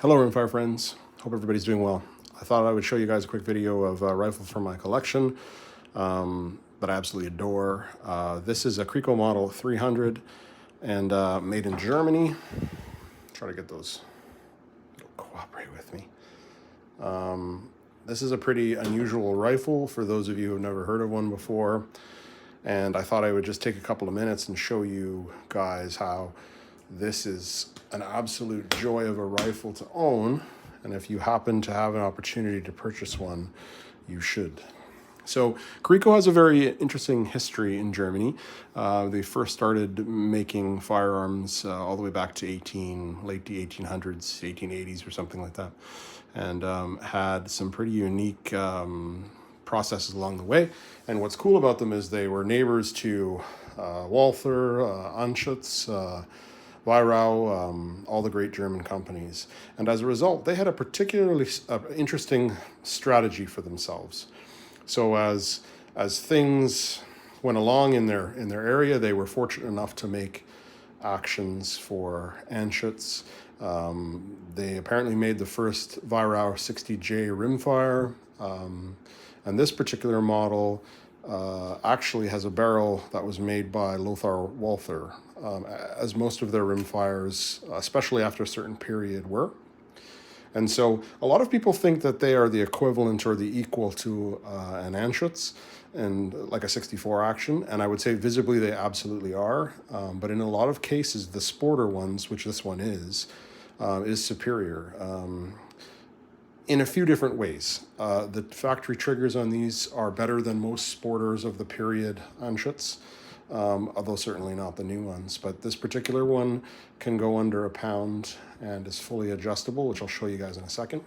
Hello rimfire friends, hope everybody's doing well. I thought I would show you guys a quick video of a rifle from my collection that I absolutely adore. This is a Krico model 300 and made in Germany. Try to get those to cooperate with me. This is a pretty unusual rifle for those of you who have never heard of one before. And I thought I would just take a couple of minutes and show you guys how this is an absolute joy of a rifle to own. And if you happen to have an opportunity to purchase one, you should. So Krico has a very interesting history in Germany. They first started making firearms all the way back to late 1800s, 1880s or something like that. And had some pretty unique processes along the way. And what's cool about them is they were neighbors to Walther, Anschutz, Weirau, all the great German companies. And as a result, they had a particularly interesting strategy for themselves. So as things went along in their area, they were fortunate enough to make actions for Anschutz. They apparently made the first Weirau 60J rimfire. And this particular model actually has a barrel that was made by Lothar Walther, as most of their rimfires, especially after a certain period, were. And so a lot of people think that they are the equivalent or the equal to an Anschutz and like a 64 action. And I would say visibly they absolutely are. But in a lot of cases, the sporter ones, which this one is superior. In a few different ways. The factory triggers on these are better than most sporters of the period Anschutz, although certainly not the new ones. But this particular one can go under a pound and is fully adjustable, which I'll show you guys in a second.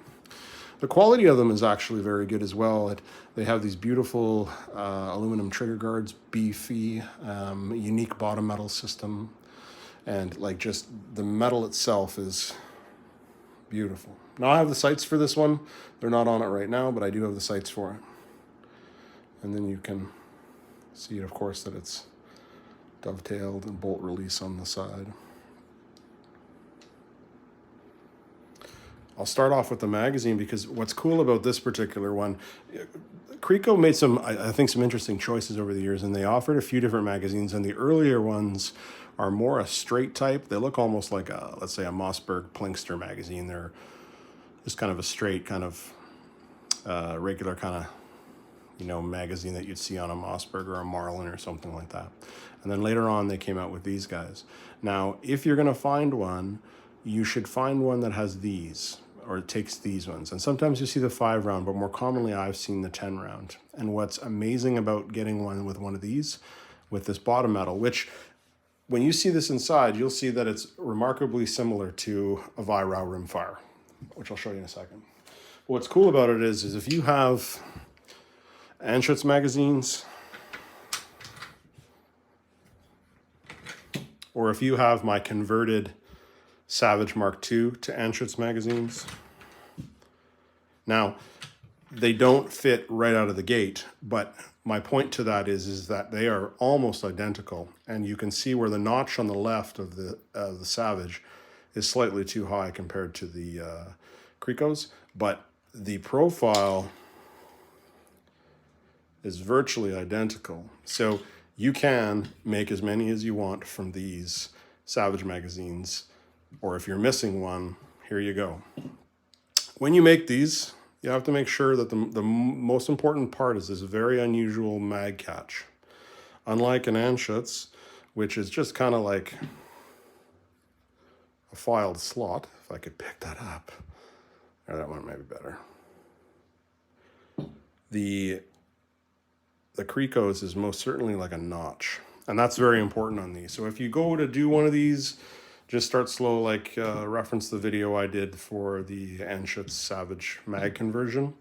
The quality of them is actually very good as well. They have these beautiful aluminum trigger guards, beefy, unique bottom metal system, and like just the metal itself is beautiful. Now I have the sights for this one. They're not on it right now, but I do have the sights for it. And then you can see it, of course, that it's dovetailed and bolt release on the side. I'll start off with the magazine because what's cool about this particular one, Krico made some, I think, some interesting choices over the years, and they offered a few different magazines, and the earlier ones are more a straight type. They look almost like a, let's say, a Mossberg Plinkster magazine. They're just kind of a straight kind of regular kind of, magazine that you'd see on a Mossberg or a Marlin or something like that. And then later on, they came out with these guys. Now, if you're going to find one, you should find one that has these, or it takes these ones. And sometimes you see the 5 round, but more commonly I've seen the 10 round. And what's amazing about getting one with one of these, with this bottom metal, which when you see this inside, you'll see that it's remarkably similar to a Weirau rimfire, which I'll show you in a second. But what's cool about it is if you have Anschutz magazines, or if you have my converted Savage Mark II to Anschutz magazines. Now, they don't fit right out of the gate, but my point to that is that they are almost identical, and you can see where the notch on the left of the Savage is slightly too high compared to the Kricos, but the profile is virtually identical. So you can make as many as you want from these Savage magazines, or if you're missing one, here you go. When you make these, you have to make sure that the most important part is this very unusual mag catch. Unlike an Anschutz, which is just kind of like a filed slot, if I could pick that up. Or that one might be better. The Kricos is most certainly like a notch, and that's very important on these. So if you go to do one of these, just start slow, like reference the video I did for the Anschutz Savage mag conversion,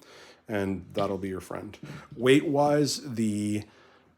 and that'll be your friend. Weight-wise, the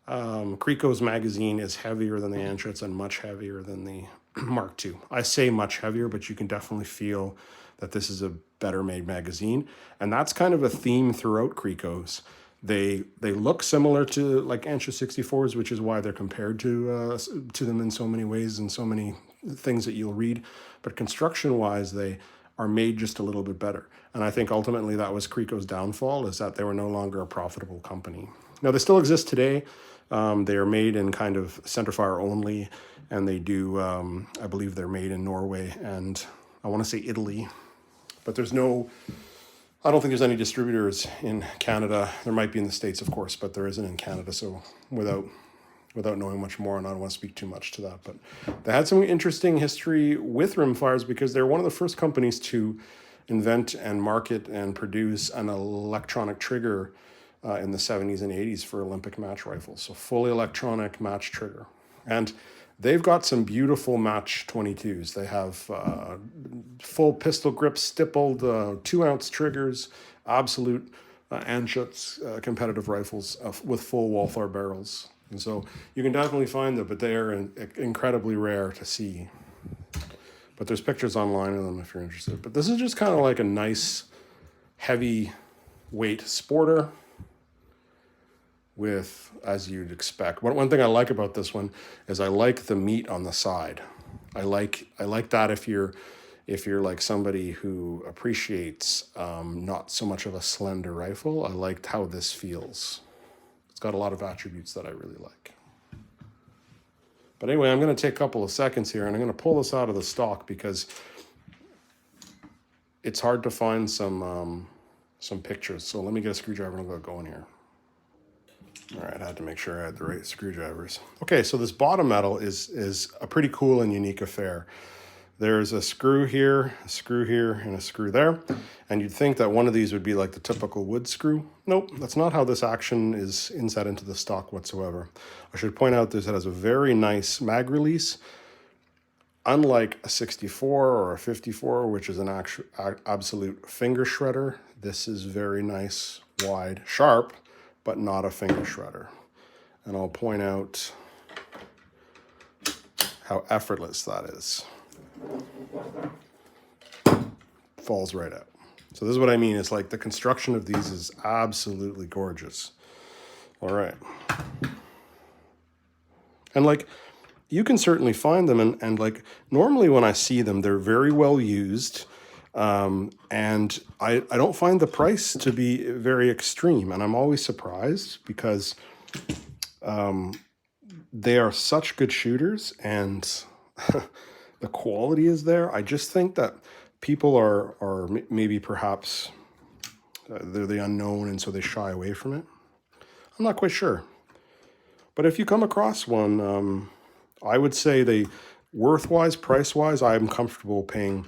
Krico's magazine is heavier than the Anschutz and much heavier than the Mark II. I say much heavier, but you can definitely feel that this is a better made magazine, and that's kind of a theme throughout Krico's. They look similar to like Anschutz 64s, which is why they're compared to them in so many ways and so many things that you'll read. But construction-wise, they are made just a little bit better. And I think ultimately that was Krico's downfall, is that they were no longer a profitable company. Now, they still exist today. They are made in kind of centerfire only, and they do, I believe they're made in Norway and I want to say Italy. But I don't think there's any distributors in Canada. There might be in the States, of course, but there isn't in Canada. So without knowing much more, and I don't want to speak too much to that, but they had some interesting history with rimfires because they're one of the first companies to invent and market and produce an electronic trigger in the 70s and 80s for Olympic match rifles. So fully electronic match trigger. And they've got some beautiful match 22s. They have full pistol grip, stippled 2-ounce triggers, absolute Anschutz competitive rifles with full Walther barrels. And so you can definitely find them, but they are incredibly rare to see. But there's pictures online of them if you're interested. But this is just kind of like a nice, heavy weight sporter with, as you'd expect. One thing I like about this one is I like the meat on the side. I like that if you're like somebody who appreciates not so much of a slender rifle. I liked how this feels. It's got a lot of attributes that I really like. But anyway, I'm going to take a couple of seconds here and I'm going to pull this out of the stock because it's hard to find some pictures. So let me get a screwdriver and I'll get going here. All right, I had to make sure I had the right screwdrivers. Okay, so this bottom metal is a pretty cool and unique affair. There's a screw here, and a screw there. And you'd think that one of these would be like the typical wood screw. Nope, that's not how this action is inset into the stock whatsoever. I should point out this has a very nice mag release. Unlike a 64 or a 54, which is an absolute finger shredder, this is very nice, wide, sharp, but not a finger shredder. And I'll point out how effortless that is. Falls right out. So this is what I mean. It's like the construction of these is absolutely gorgeous. All right. And like, you can certainly find them. And like, normally when I see them, they're very well used. And I don't find the price to be very extreme. And I'm always surprised because they are such good shooters and the quality is there. I just think that people are maybe perhaps they're the unknown and so they shy away from it. I'm not quite sure. But if you come across one, I would say worth-wise, price-wise, I'm comfortable paying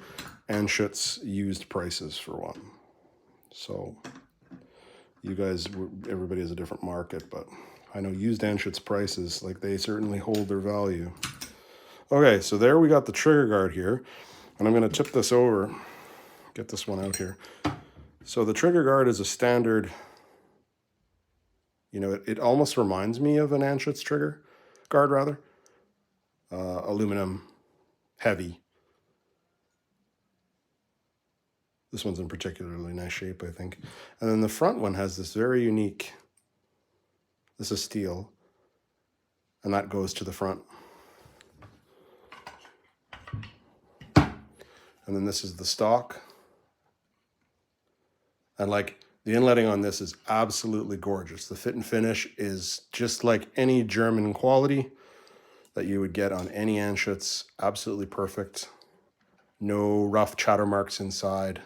Anschutz used prices for one. So you guys, everybody has a different market, but I know used Anschutz prices, like they certainly hold their value. Okay, so there we got the trigger guard here, and I'm going to tip this over, get this one out here. So the trigger guard is a standard, you know, it almost reminds me of an Anschutz trigger guard rather. Aluminum, heavy. This one's in particularly nice shape, I think. And then the front one has this very unique, this is steel, and that goes to the front. And then this is the stock. And like the inletting on this is absolutely gorgeous. The fit and finish is just like any German quality that you would get on any Anschutz. Absolutely perfect. No rough chatter marks inside.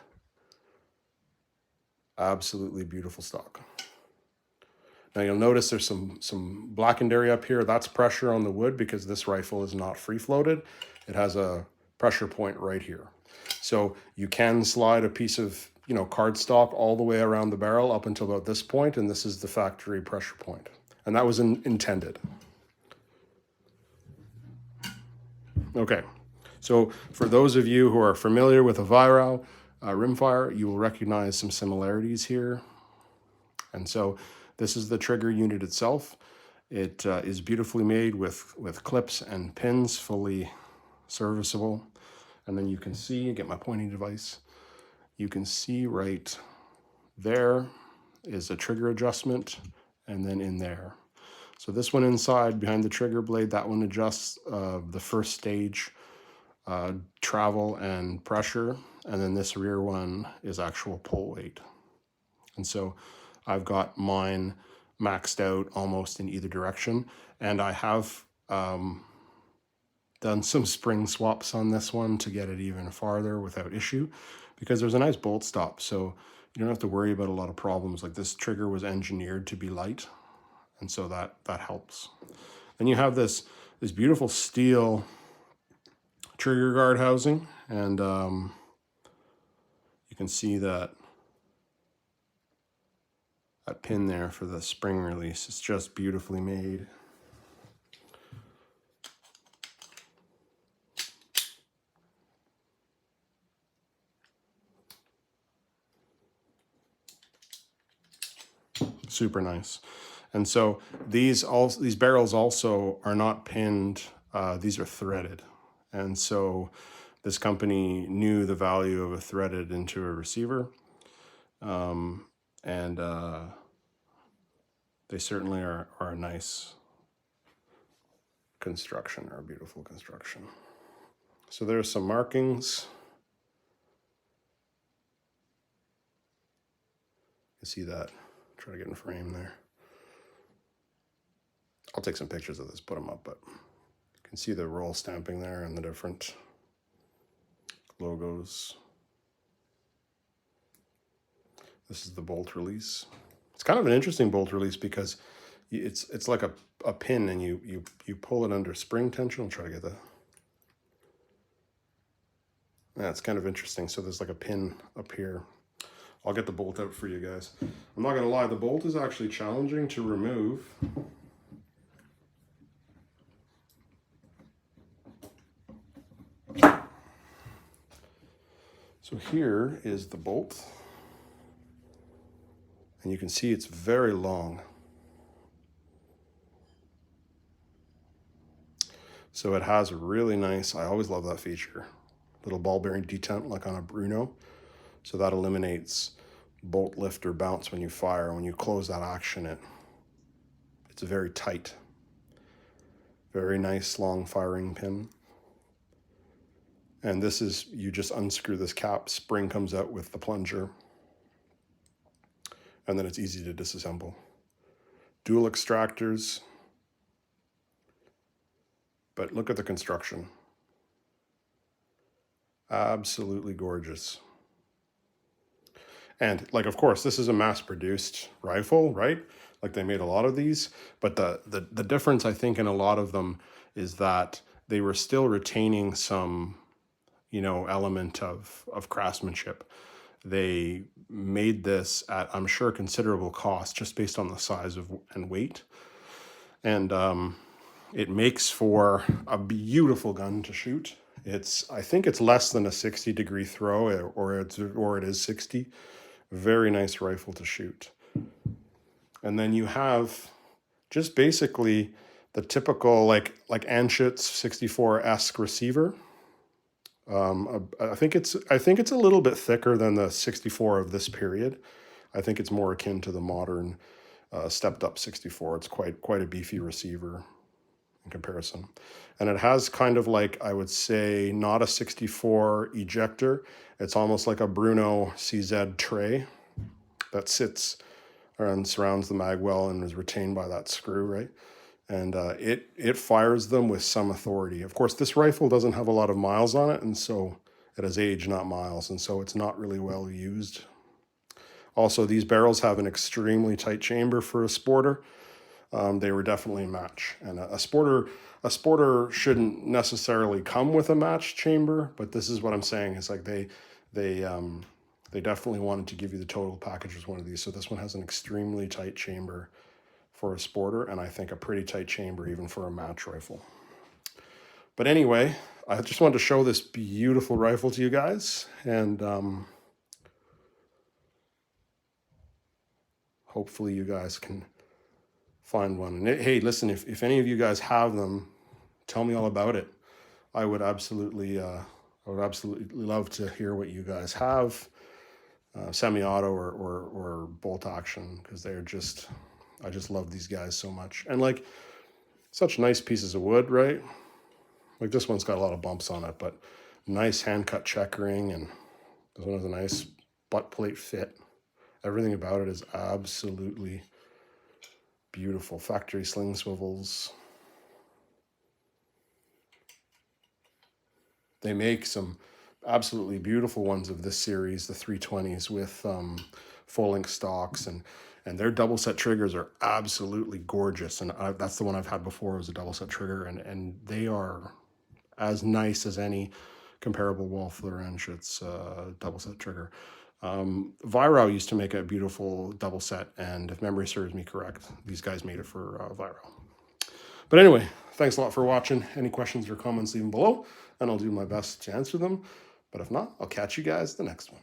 Absolutely beautiful stock. Now you'll notice there's some blackened area up here. That's pressure on the wood because this rifle is not free floated. It has a pressure point right here. So you can slide a piece of, you know, cardstock all the way around the barrel up until about this point, and this is the factory pressure point. And that was intended. Okay, so for those of you who are familiar with a Weihrauch rimfire, you will recognize some similarities here. And so this is the trigger unit itself. It is beautifully made with clips and pins, fully serviceable. And then you can see, get my pointing device, you can see right there is a trigger adjustment, and then in there. So this one inside, behind the trigger blade, that one adjusts the first stage travel and pressure. and then this rear one is actual pull weight. And so I've got mine maxed out almost in either direction, and I have done some spring swaps on this one to get it even farther without issue, because there's a nice bolt stop, so you don't have to worry about a lot of problems. Like, this trigger was engineered to be light, and so that helps. Then you have this beautiful steel trigger guard housing, and you can see that pin there for the spring release. It's just beautifully made. Super nice. And so these barrels also are not pinned, these are threaded. And so this company knew the value of a threaded into a receiver. And they certainly are a nice construction, or a beautiful construction. So there's some markings. You see that? Try to get in frame there. I'll take some pictures of this, put them up, but you can see the roll stamping there and the different logos. This is the bolt release. It's kind of an interesting bolt release because it's like a pin, and you pull it under spring tension. I'll try to get that. Yeah, it's kind of interesting. So there's like a pin up here. I'll get the bolt out for you guys. I'm not gonna lie, the bolt is actually challenging to remove. So here is the bolt, and you can see it's very long. So it has a really nice, I always love that feature, little ball bearing detent like on a Bruno. So that eliminates bolt lift or bounce when you fire. When you close that action, it's very tight. Very nice long firing pin. And this is, you just unscrew this cap, spring comes out with the plunger, and then it's easy to disassemble. Dual extractors, but look at the construction. Absolutely gorgeous. And like, of course, this is a mass-produced rifle, right? Like, they made a lot of these, but the difference, I think, in a lot of them is that they were still retaining some, element of craftsmanship. They made this at, I'm sure, considerable cost, just based on the size and weight. And it makes for a beautiful gun to shoot. I think it's less than a 60-degree throw, or it is 60. Very nice rifle to shoot. And then you have just basically the typical like Anschutz 64-esque receiver. I think it's a little bit thicker than the 64 of this period. I think it's more akin to the modern stepped up 64. It's quite a beefy receiver in comparison. And it has kind of like, I would say, not a 64 ejector. It's almost like a Bruno CZ tray that sits and surrounds the mag well and is retained by that screw, right? And it fires them with some authority. Of course, this rifle doesn't have a lot of miles on it, and so it has age, not miles, and so it's not really well used. Also, these barrels have an extremely tight chamber for a sporter. They were definitely a match, and a sporter shouldn't necessarily come with a matched chamber, but this is what I'm saying. It's like they definitely wanted to give you the total package with one of these. So this one has an extremely tight chamber for a sporter, and I think a pretty tight chamber even for a match rifle. But anyway, I just wanted to show this beautiful rifle to you guys, and hopefully you guys can find one. And hey, listen, if any of you guys have them, tell me all about it. I would absolutely love to hear what you guys have, semi-auto or bolt action, because I just love these guys so much. And like, such nice pieces of wood, right? Like, this one's got a lot of bumps on it, but nice hand cut checkering, and This one has a nice butt plate fit. Everything about it is absolutely beautiful. Factory sling swivels. They make some absolutely beautiful ones of this series, the 320s, with full-length stocks, and their double set triggers are absolutely gorgeous. And that's the one I've had before. It was a double set trigger, and they are as nice as any comparable Wolf Laurentius double set trigger. Viro used to make a beautiful double set, and if memory serves me correct, these guys made it for Viro. But anyway, thanks a lot for watching. Any questions or comments, leave them below, and I'll do my best to answer them. But if not, I'll catch you guys the next one.